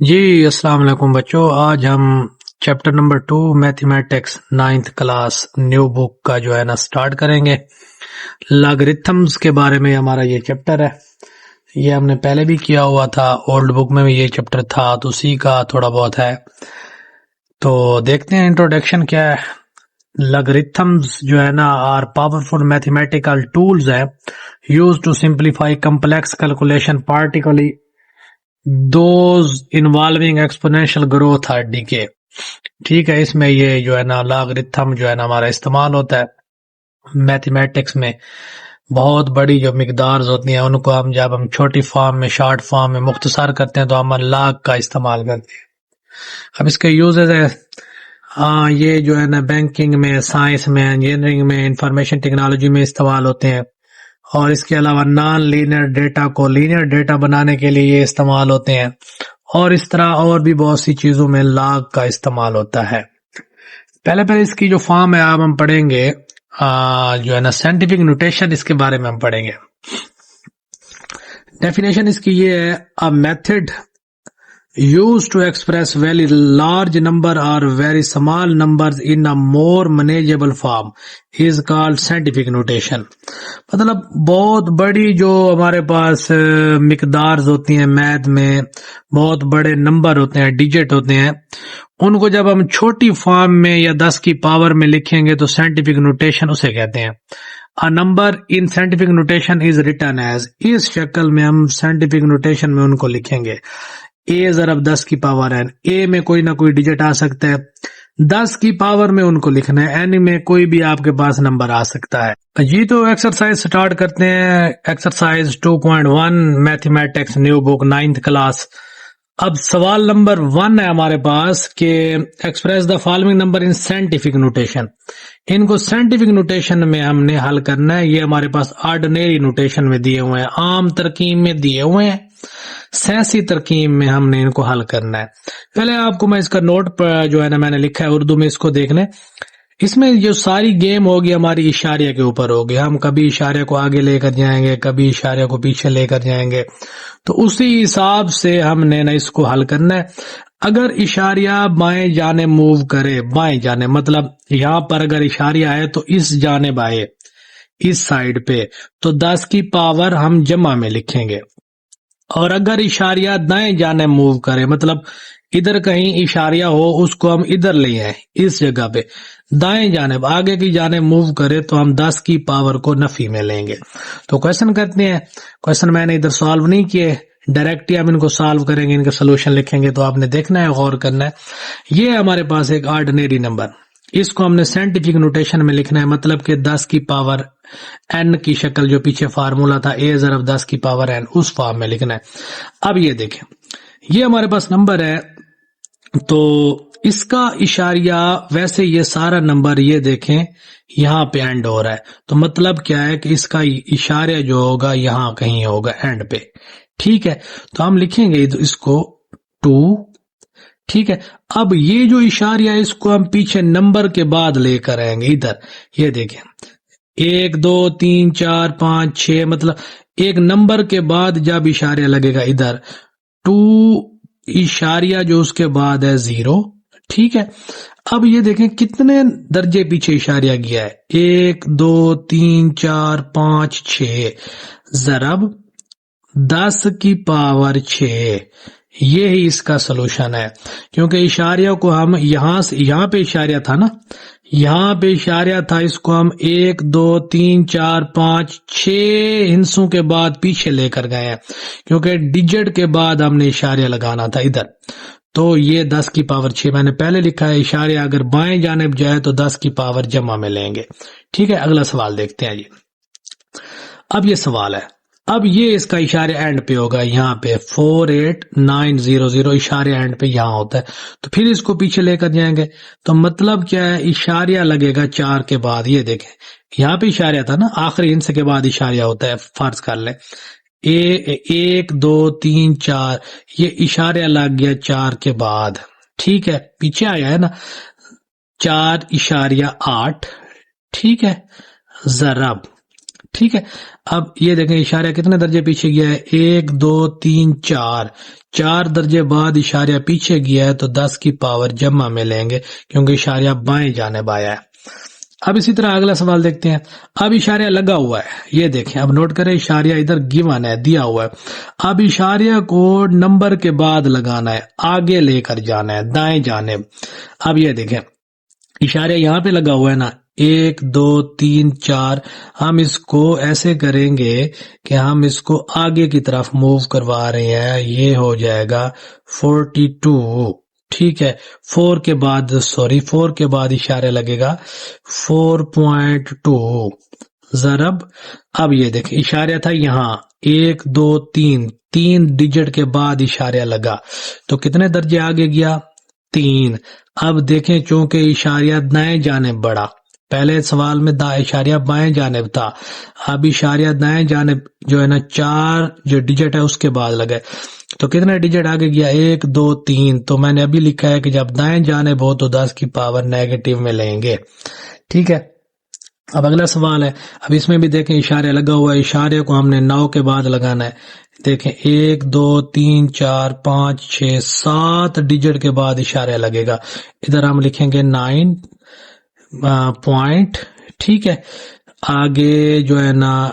جی السلام علیکم بچوں، آج ہم chapter number 2 mathematics 9th class new book کا جو ہے نا سٹارٹ کریں گے۔ لاگرتھمز کے بارے میں ہمارا یہ چیپٹر ہے، یہ ہم نے پہلے بھی کیا ہوا تھا، اولڈ بک میں بھی یہ چیپٹر تھا تو اسی کا تھوڑا بہت ہے۔ تو دیکھتے ہیں انٹروڈکشن کیا ہے۔ لاگرتھمز جو ہے نا آر پاورفل میتھمیٹیکل ٹولز ہے use to simplify complex calculation particularly those involving exponential growth اور ڈیکے۔ ٹھیک ہے، اس میں یہ جو ہے نا لاگرتھم جو ہے نا ہمارا استعمال ہوتا ہے میتھمیٹکس میں۔ بہت بڑی جو مقدارز ہوتی ہیں ان کو جب ہم چھوٹی فارم میں، شارٹ فارم میں مختصر کرتے ہیں تو ہم لاگ کا استعمال کرتے ہیں۔ اب اس کے یوزز ہے، یہ جو ہے نا بینکنگ میں، سائنس میں، انجینئرنگ میں، انفارمیشن ٹیکنالوجی میں استعمال ہوتے ہیں، اور اس کے علاوہ نان لینئر ڈیٹا کو لینئر ڈیٹا بنانے کے لیے یہ استعمال ہوتے ہیں، اور اس طرح اور بھی بہت سی چیزوں میں لاگ کا استعمال ہوتا ہے۔ پہلے اس کی جو فارم ہے اب ہم پڑھیں گے، جو ہے نا سائنٹیفک نوٹیشن، اس کے بارے میں ہم پڑھیں گے۔ ڈیفینیشن اس کی یہ ہے، a method used to express very large number or very small numbers in a more manageable form is called scientific notation۔ مطلب بہت بڑی جو ہمارے پاس مقدارز ہوتی ہیں، میتھ میں بہت بڑے نمبر ہوتے ہیں، ڈیجٹ ہوتے ہیں، ان کو جب ہم چھوٹی فارم میں یا 10 کی پاور میں لکھیں گے تو سائنٹیفک نوٹیشن اسے کہتے ہیں۔ A number in scientific notation is written as، اس شکل میں ہم سائنٹیفک نوٹیشن میں ان کو لکھیں گے۔ اے ضرب 10 کی پاور n، اے میں کوئی نہ کوئی ڈیجٹ آ سکتا ہے، 10 کی پاور میں ان کو لکھنا ہے، n میں کوئی بھی آپ کے پاس نمبر آ سکتا ہے۔ جی تو ایکسرسائز سٹارٹ کرتے ہیں۔ Exercise 2.1 mathematics new book 9th class. اب سوال نمبر 1 ہے ہمارے پاس کہ express the following number in scientific notation. ان کو سائنٹیفک نوٹیشن میں ہم نے حل کرنا ہے۔ یہ ہمارے پاس آرڈنری نوٹیشن میں دیے ہوئے ہیں، عام ترکیب میں دیے ہوئے ہیں، سیاسی ترکیب میں ہم نے ان کو حل کرنا ہے۔ پہلے آپ کو میں اس کا نوٹ جو ہے نا میں نے لکھا ہے اردو میں، اس کو دیکھ لیں۔ اس میں جو ساری گیم ہوگی ہماری اشاریہ کے اوپر ہوگی، ہم کبھی اشاریہ کو آگے لے کر جائیں گے، کبھی اشاریہ کو پیچھے لے کر جائیں گے، تو اسی حساب سے ہم نے نا اس کو حل کرنا ہے۔ اگر اشاریہ بائیں جانے موو کرے، بائیں جانے مطلب یہاں پر اگر اشاریہ ہے تو اس جانب آئے، اس سائیڈ پہ، تو 10 کی پاور ہم جمع میں لکھیں گے۔ اور اگر اشاریہ دائیں جانے موو کرے، مطلب ادھر کہیں اشاریہ ہو، اس کو ہم ادھر لے آئیں، اس جگہ پہ دائیں جانب آگے کی جانب موو کرے تو ہم 10 کی پاور کو نفی میں لیں گے۔ تو کویشچن کرتے ہیں۔ کویشچن میں نے ادھر سالو نہیں کیے، ڈائریکٹ ہی ہم ان کو سالو کریں گے، ان کا سولوشن لکھیں گے، تو آپ نے دیکھنا ہے، غور کرنا ہے۔ یہ ہمارے پاس ایک آرڈنری نمبر، اس کو ہم نے سائنٹیفک نوٹیشن میں لکھنا ہے، مطلب کہ 10 کی پاور n کی شکل، جو پیچھے فارمولا تھا a ضرب 10 کی پاور n، اس فارم میں لکھنا ہے۔ اب یہ دیکھیں، یہ ہمارے پاس نمبر ہے، تو اس کا اشاریہ، ویسے یہ سارا نمبر یہ دیکھیں یہاں پہ اینڈ ہو رہا ہے، تو مطلب کیا ہے کہ اس کا اشاریہ جو ہوگا یہاں کہیں ہوگا اینڈ پہ۔ ٹھیک ہے، تو ہم لکھیں گے اس کو 2۔ ٹھیک ہے، اب یہ جو اشاریہ ہے اس کو ہم پیچھے نمبر کے بعد لے کر آئیں گے ادھر۔ یہ دیکھیں 1 2 3 4 5 6، مطلب ایک نمبر کے بعد جب اشاریہ لگے گا ادھر، 2 اشاریہ جو اس کے بعد ہے 0۔ ٹھیک ہے، اب یہ دیکھیں کتنے درجے پیچھے اشاریہ گیا ہے، 1 2 3 4 5 6 ضرب 10 کی پاور 6۔ یہی اس کا سلوشن ہے، کیونکہ اشاریہ کو ہم یہاں پہ اشاریہ تھا نا، یہاں پہ اشاریہ تھا، اس کو ہم 1 2 3 4 5 6 ہندسوں کے بعد پیچھے لے کر گئے ہیں، کیونکہ ڈیجٹ کے بعد ہم نے اشاریہ لگانا تھا ادھر۔ تو یہ 10 کی پاور 6 میں نے پہلے لکھا ہے، اشاریہ اگر بائیں جانب جائے تو 10 کی پاور جمع میں لیں گے۔ ٹھیک ہے، اگلا سوال دیکھتے ہیں جی۔ اب یہ سوال ہے، اب یہ اس کا اشارہ اینڈ پہ ہوگا، یہاں پہ 48900 اشارہ اینڈ پہ یہاں ہوتا ہے، تو پھر اس کو پیچھے لے کر جائیں گے، تو مطلب کیا ہے، اشاریہ لگے گا 4 کے بعد۔ یہ دیکھیں یہاں پہ اشاریہ تھا نا، آخری ہندس کے بعد اشاریہ ہوتا ہے، فرض کر لیں 1 2 3 4، یہ اشاریہ لگ گیا 4 کے بعد۔ ٹھیک ہے، پیچھے آیا ہے نا 4 اشاریہ 8۔ ٹھیک ہے، ضرب ٹھیک ہے. اب یہ دیکھیں اشاریہ کتنے درجے پیچھے گیا ہے, 1 2 3 4, 4 درجے بعد اشاریہ پیچھے گیا ہے تو 10 کی پاور جمع میں لیں گے کیونکہ اشاریہ بائیں جانب آیا ہے. اب اسی طرح اگلا سوال دیکھتے ہیں. اب اشاریہ لگا ہوا ہے, یہ دیکھیں, اب نوٹ کریں اشاریہ ادھر گیون ہے, دیا ہوا ہے. اب اشاریہ کو نمبر کے بعد لگانا ہے, آگے لے کر جانا ہے دائیں جانب. اب یہ دیکھیں اشاریہ یہاں پہ لگا ہوا ہے نا, 1 2 3 4, ہم اس کو ایسے کریں گے کہ ہم اس کو آگے کی طرف موو کروا رہے ہیں, یہ ہو جائے گا 42. ٹھیک ہے, 4 کے بعد اشارہ لگے گا 4.2 ضرب. اب یہ دیکھیں اشاریہ تھا یہاں 1 2 3 ڈیجٹ کے بعد اشاریہ لگا تو کتنے درجے آگے گیا, 3. اب دیکھیں چونکہ اشاریہ دائیں جانب بڑھا, پہلے سوال میں اشاریہ بائیں جانب تھا, اب اشاریہ دائیں جانب جو ہے نا 4 جو ڈیجٹ ہے اس کے بعد لگے تو کتنے ڈیجٹ آگے گیا, 1 2 3. تو میں نے ابھی لکھا ہے کہ جب دائیں جانب ہو تو 10 کی پاور نیگیٹو میں لیں گے. ٹھیک ہے, اب اگلا سوال ہے. اب اس میں بھی دیکھیں اشاریہ لگا ہوا ہے, اشاریہ کو ہم نے 9 کے بعد لگانا ہے. دیکھیں 1 2 3 4 5 6 7 ڈیجٹ کے بعد اشاریہ لگے گا, ادھر ہم لکھیں گے 9 پوائنٹ. ٹھیک ہے, آگے جو ہے نا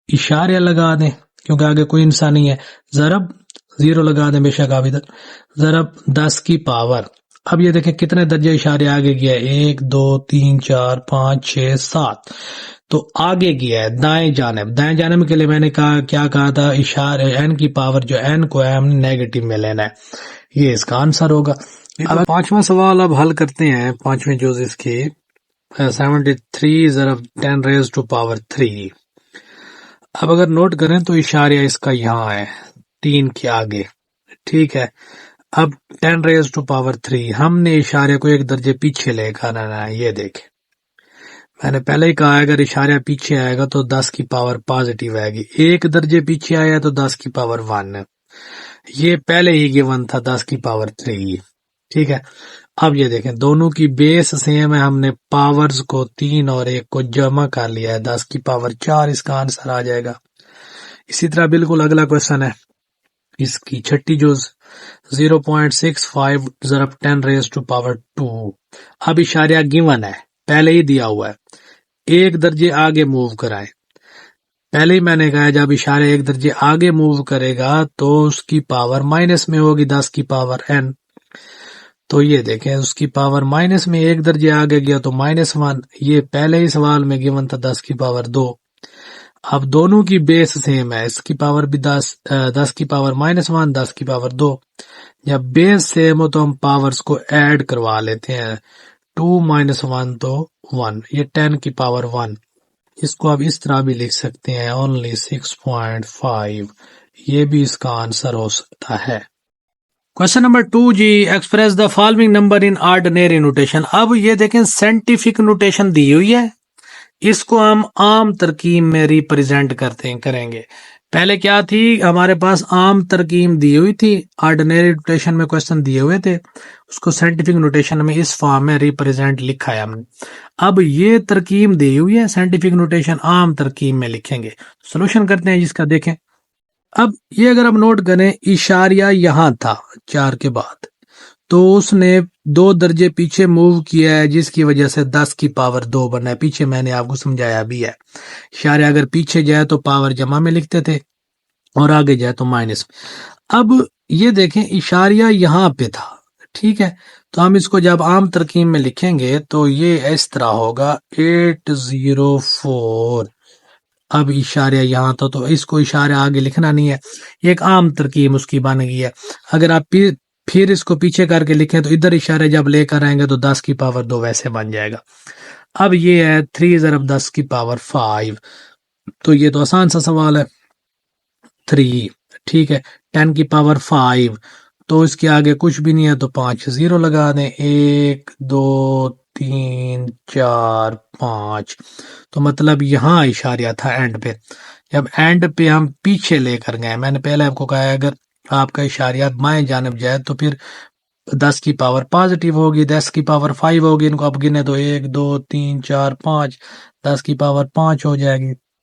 اشاریہ لگا دیں کیونکہ آگے کوئی انسان نہیں ہے, ضرب 0 لگا دیں بے شک آپ ادھر, ضرب 10 کی پاور. اب یہ دیکھیں کتنے درجے اشارے آگے گیا ہے, 1 2 3 4 5 6 7. تو آگے گیا ہے دائیں جانب. دائیں جانب کے لیے میں نے کیا کہا تھا, اشارے n کی پاور جو n کو ہے ہم نے نیگیٹو میں لینا ہے, یہ اس کا آنسر ہوگا. اب پانچواں سوال اب حل کرتے ہیں, پانچویں جز اس کی 73 ضرب 10 ریز ٹو پاور 3. اب اگر نوٹ کریں تو اشاریہ اس کا یہاں ہے 3 کے آگے. ٹھیک ہے, اب 10 ریز ٹو پاور 3 ہم نے اشاریہ کو ایک درجے پیچھے لے کر آنا ہے. یہ دیکھیں میں نے پہلے ہی کہا اگر اشاریہ پیچھے آئے گا تو 10 کی پاور پازیٹیو آئے گی, ایک درجے پیچھے آیا تو 10 کی پاور 1. یہ پہلے ہی گیون تھا 10 کی پاور 3. ٹھیک ہے, اب یہ دیکھیں دونوں کی بیس سیم ہے, ہم نے پاورز کو 3 اور 1 کو جمع کر لیا ہے, 10 کی پاور 4 اس کا آنسر آ جائے گا. اسی طرح بالکل اگلا کوشچن ہے اس کی چھٹی جز 0.65 ضرب 10 ریز ٹو پاور 2. اب اشاریہ گیون ہے, پہلے ہی دیا ہوا ہے, ایک درجے آگے موو کرائیں. پہلے ہی میں نے کہا جب اشارہ ایک درجے آگے موو کرے گا تو اس کی پاور مائنس میں ہوگی 10 کی پاور n. تو یہ دیکھیں اس کی پاور مائنس میں ایک درجے آگے گیا تو -1. یہ پہلے ہی سوال میں گیون تھا 10 کی پاور 2. اب دونوں کی بیس سیم ہے, اس کی پاور بھی 10 کی پاور -1 10 کی پاور 2. جب بیس سیم ہو تو ہم پاورز کو ایڈ کروا لیتے ہیں, 2 - 1 تو 1, یہ 10 کی پاور 1. اس کو آپ اس طرح بھی لکھ سکتے ہیں only 6.5, یہ بھی اس کا آنسر ہو سکتا ہے. کوشچن نمبر 2 جی, express the following number in ordinary notation. اب یہ دیکھیں سائنٹیفک نوٹیشن دی ہوئی ہے, اس کو ہم عام ترکیب میں ریپرزینٹ کریں گے. پہلے کیا تھی ہمارے پاس عام ترکیب دی ہوئی تھی, آرڈنری نوٹیشن میں کوشچن دیے ہوئے تھے, اس کو سائنٹیفک نوٹیشن میں اس فارم میں ریپرزینٹ لکھا ہے ہم نے. اب یہ ترکیب دی ہوئی ہے, سائنٹیفک نوٹیشن عام ترکیب میں لکھیں گے. سولوشن کرتے ہیں جس کا, دیکھیں اب یہ اگر آپ نوٹ کریں اشاریہ یہاں تھا 4 کے بعد, تو اس نے 2 درجے پیچھے موو کیا ہے جس کی وجہ سے 10 کی پاور 2 بنا ہے. پیچھے میں نے آپ کو سمجھایا بھی ہے, اشاریہ اگر پیچھے جائے تو پاور جمع میں لکھتے تھے اور آگے جائے تو مائنس. اب یہ دیکھیں اشاریہ یہاں پہ تھا, ٹھیک ہے, تو ہم اس کو جب عام ترکیب میں لکھیں گے تو یہ اس طرح ہوگا 804. اب اشاریہ یہاں تھا تو اس کو اشاریہ آگے لکھنا نہیں ہے, یہ ایک عام ترکیب اس کی بن گئی ہے. اگر آپ پھر اس کو پیچھے کر کے لکھیں تو ادھر اشارے جب لے کر آئیں گے تو 10 کی پاور 2 ویسے بن جائے گا. اب یہ ہے 3 ضرب 10 کی پاور 5, تو یہ تو آسان سا سوال ہے 3. ٹھیک ہے, 10 کی پاور 5 تو اس کے آگے کچھ بھی نہیں ہے تو 5 0 لگا دیں, 1 2 3 4 5. تو مطلب یہاں اشاریہ تھا اینڈ پہ. جب اینڈ پہ ہم پیچھے لے کر گئے, میں نے پہلے آپ کو کہا ہے اگر آپ کا اشاریہ بائیں جانب جائے تو پھر 10 کی پاور پازیٹیو ہوگی, 10 کی پاور 5 ہوگی. ان کو آپ گنے تو 1 2 3 4 5, 10 کی پاور 5 ہو جائے گی.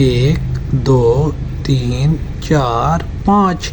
1 2 3 4 5।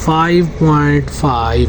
5.5।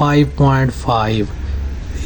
5.5,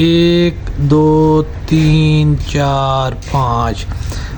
1 2 3 4 5,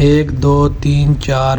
1 2 3 4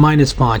-5,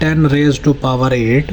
10 raised to power 8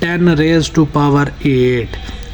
10 raised to power 8,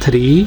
3,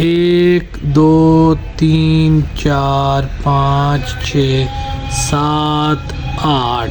1 2 3 4 5 6 7 8,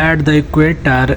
at the equator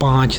5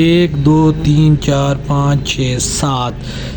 1 2 3 4 5 6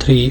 3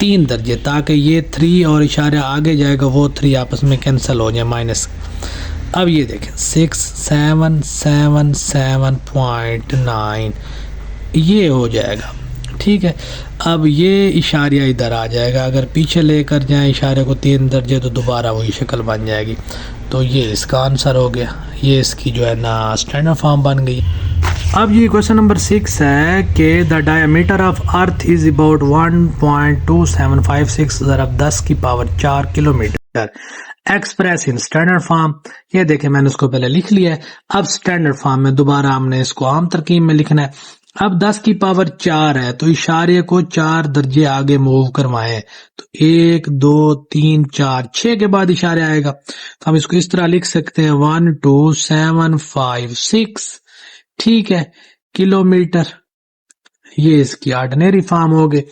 3 درجے, تاکہ یہ 3 اور اشارہ آگے جائے گا وہ 3 آپس میں کینسل ہو جائے مائنس. اب یہ دیکھیں 6777.9 یہ ہو جائے گا, ٹھیک ہے. اب یہ اشاریہ ادھر آ جائے گا, اگر پیچھے لے کر جائیں اشارے کو 3 درجے تو دوبارہ وہی شکل بن جائے گی. تو یہ اس کا آنسر ہو گیا, یہ اس کی جو ہے نا اسٹینڈرڈ فارم بن گئی. اب یہ کوشچن نمبر 6 ہے کہ دا ڈائیمیٹر آف ارتھ از اباؤٹ 1.2756 ضرب 10⁴ kilometre, express in standard form. یہ دیکھیں میں نے اس کو پہلے لکھ لیا ہے. اب اسٹینڈرڈ فارم میں دوبارہ ہم نے اس کو عام ترکیب میں لکھنا ہے. اب 10⁴ ہے تو اشارے کو 4 درجے آگے موو کروائیں, تو 1 2 3 4 6 کے بعد اشارے آئے گا. تو ہم اس کو اس طرح لکھ سکتے ہیں 12756, ٹھیک ہے, کلومیٹر. یہ اس کی آرڈنری فارم ہو گئے.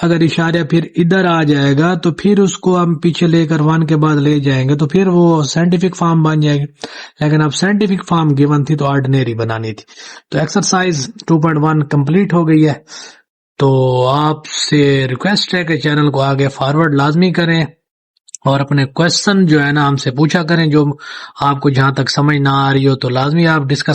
اگر اشارہ پھر ادھر آ جائے گا تو پھر اس کو ہم پیچھے لے کر 1 کے بعد لے جائیں گے تو پھر وہ سائنٹیفک فارم بن جائے گی, لیکن اب سائنٹیفک فارم گیون تھی تو آرڈنری بنانی تھی. تو ایکسرسائز 2.1 کمپلیٹ ہو گئی ہے. تو آپ سے ریکویسٹ ہے کہ چینل کو آگے فارورڈ لازمی کریں اور اپنے کویسچن جو ہے نا ہم سے پوچھا کریں, جو آپ کو جہاں تک سمجھ نہ آ رہی ہو تو لازمی آپ ڈسکس